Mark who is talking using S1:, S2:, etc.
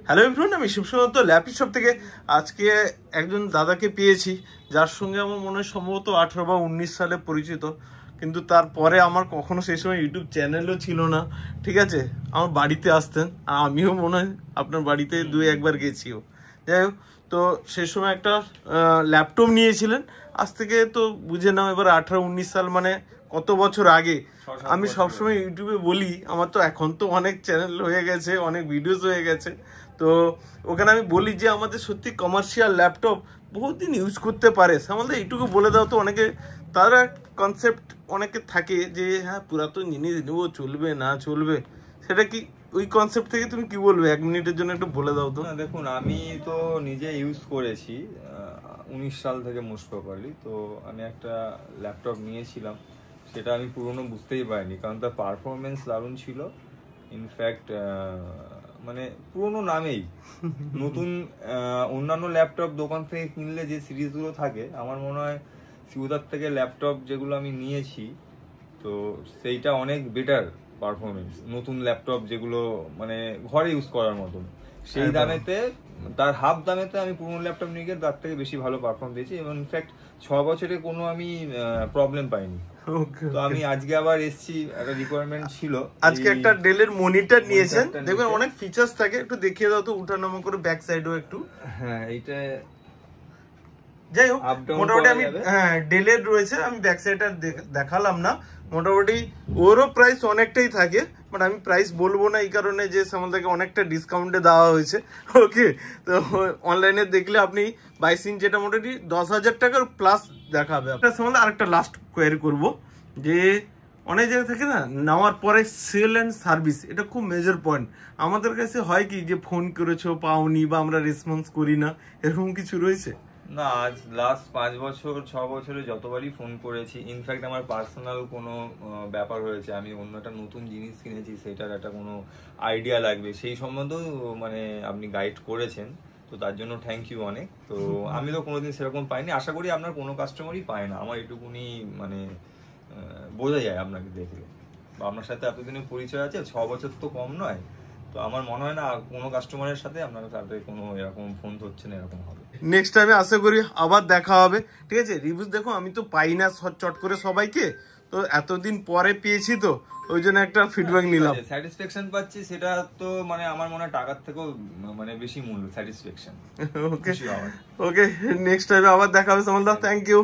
S1: Hello everyone, আমি Shibsundar laptop shop থেকে আজকে একজন দাদাকে পেয়েছি যার সঙ্গে আমার মনে হয় সম্ভবত 18 বা 19 সালে পরিচিত, কিন্তু তারপরে আমার কখনো সেই সময় ইউটিউব চ্যানেলও ছিল না। ঠিক আছে, আমার বাড়িতে আসতেন আর আমিও মনে হয় আপনার বাড়িতে 2-1 বার গেছিও। যাই হোক, তো সেই সময় একটা ল্যাপটপ নিয়েছিলেন। আজ থেকে তো বুঝে নাও এবার 18-19 সাল মানে কত বছর আগে। আমি সবসময় ইউটিউবে বলি আমার তো এখন তো অনেক চ্যানেল হয়ে গেছে, অনেক ভিডিওস হয়ে গেছে, তো ওখানে আমি বলি যে আমাদের সত্যি কমার্শিয়াল ল্যাপটপ বহুত দিন ইউজ করতে পারে। আমাদের এইটুকু বলে দাও তো, অনেকে তারা কনসেপ্ট অনেকে থাকে যে হ্যাঁ পুরাতন জিনিস নেবো, চলবে না চলবে, সেটা কি ওই কনসেপ্ট থেকে তুমি কি বলবে? 1 মিনিটের জন্য একটু বলে দাও তো।
S2: না দেখুন, আমি তো নিজে ইউজ করেছি 19 সাল থেকে মোস্ট প্রপারলি। তো আমি একটা ল্যাপটপ নিয়েছিলাম, সেটা আমি পুরনো বুঝতেই পারিনি, কারণ তার পারফরমেন্স দারুণ ছিল। ইনফ্যাক্ট মানে পুরনো নামেই নতুন অন্যান্য ল্যাপটপ দোকান থেকে কিনলে যে সিরিজগুলো থাকে, আমার মনে হয় সিউদার থেকে ল্যাপটপ যেগুলো আমি নিয়েছি তো সেইটা অনেক বেটার পারফরমেন্স। নতুন ল্যাপটপ যেগুলো মানে ঘরে ইউজ করার মতন, সেই দামেতে তার হাফ দামেতে আমি পুরনো ল্যাপটপ নিয়ে গিয়ে তার থেকে বেশি ভালো পারফর্ম দিয়েছি এবং ইনফ্যাক্ট 6 বছরে কোনো আমি প্রবলেম পাইনি। তো আমি আজকে আবার এসেছি, একটা রিকোয়ারমেন্ট ছিল।
S1: আজকে একটা ডেলের মনিটর নিয়েছেন, দেখবেন অনেক ফিচার্স থাকে, একটু দেখিয়ে দাও তো উঠানামা করে, ব্যাক সাইডও একটু।
S2: হ্যাঁ এইটা
S1: যাই হোক, মোটামুটি আমি হ্যাঁ ডেলের রয়েছে, আমি ব্যাক সাইডটা দেখালাম না। মোটামুটি ওরও প্রাইস অনেকটাই থাকে, বাট আমি প্রাইস বলবো না এই কারণে যে আমাদেরকে অনেকটা ডিসকাউন্টে দেওয়া হয়েছে। ওকে, তো অনলাইনে দেখলে আপনি 22 ইঞ্চ যেটা মোটামুটি 10,000 টাকার প্লাস দেখাবে। আপনার সম্বন্ধে আরেকটা লাস্ট কোয়ারি করবো যে অনেক জায়গা থেকে না নেওয়ার পরে সেল অ্যান্ড সার্ভিস, এটা খুব মেজর পয়েন্ট। আমাদের কাছে হয় কি যে ফোন করেছো পাওনি বা আমরা রেসপন্স করি না, এরকম কিছু রয়েছে?
S2: না, আজ লাস্ট 5 বছর 6 বছরে যতবারই ফোন করেছি, ইনফ্যাক্ট আমার পার্সোনাল কোনো ব্যাপার হয়েছে, আমি অন্য একটা নতুন জিনিস কিনেছি, সেটার একটা কোনো আইডিয়া লাগবে, সেই সম্বন্ধেও মানে আপনি গাইড করেছেন, তো তার জন্য থ্যাংক ইউ অনেক। তো আমি তো কোনোদিন সেরকম পাইনি, আশা করি আপনার কোনো কাস্টমারই পায় না, আমার এটুকুনি মানে বোঝা যায় আপনাকে দেখলে, বা আপনার সাথে এতদিনের পরিচয় আছে, 6 বছর তো কম নয়। তো আমার মনে হয় না কোনো কাস্টমারের সাথে আপনার সাথে কোনো এরকম ফোন ধরছে না এরকম হবে।
S1: নেক্সট টাইমে আশা করি আবার দেখা হবে। ঠিক আছে, রিভিউজ দেখো আমি তো পাই না চট করে সবাইকে, তো এতদিন পরে পেয়েছি, তো ওই জন্য একটা ফিডব্যাক নিলাম।
S2: স্যাটিসফ্যাকশন পাচ্ছি, সেটা তো মানে আমার মনে হয় টাকার থেকেও মানে বেশি মূল্য স্যাটিসফ্যাকশন।
S1: ওকে ওকে, নেক্সট টাইমে আবার দেখা হবে। সামলদা, থ্যাংক ইউ।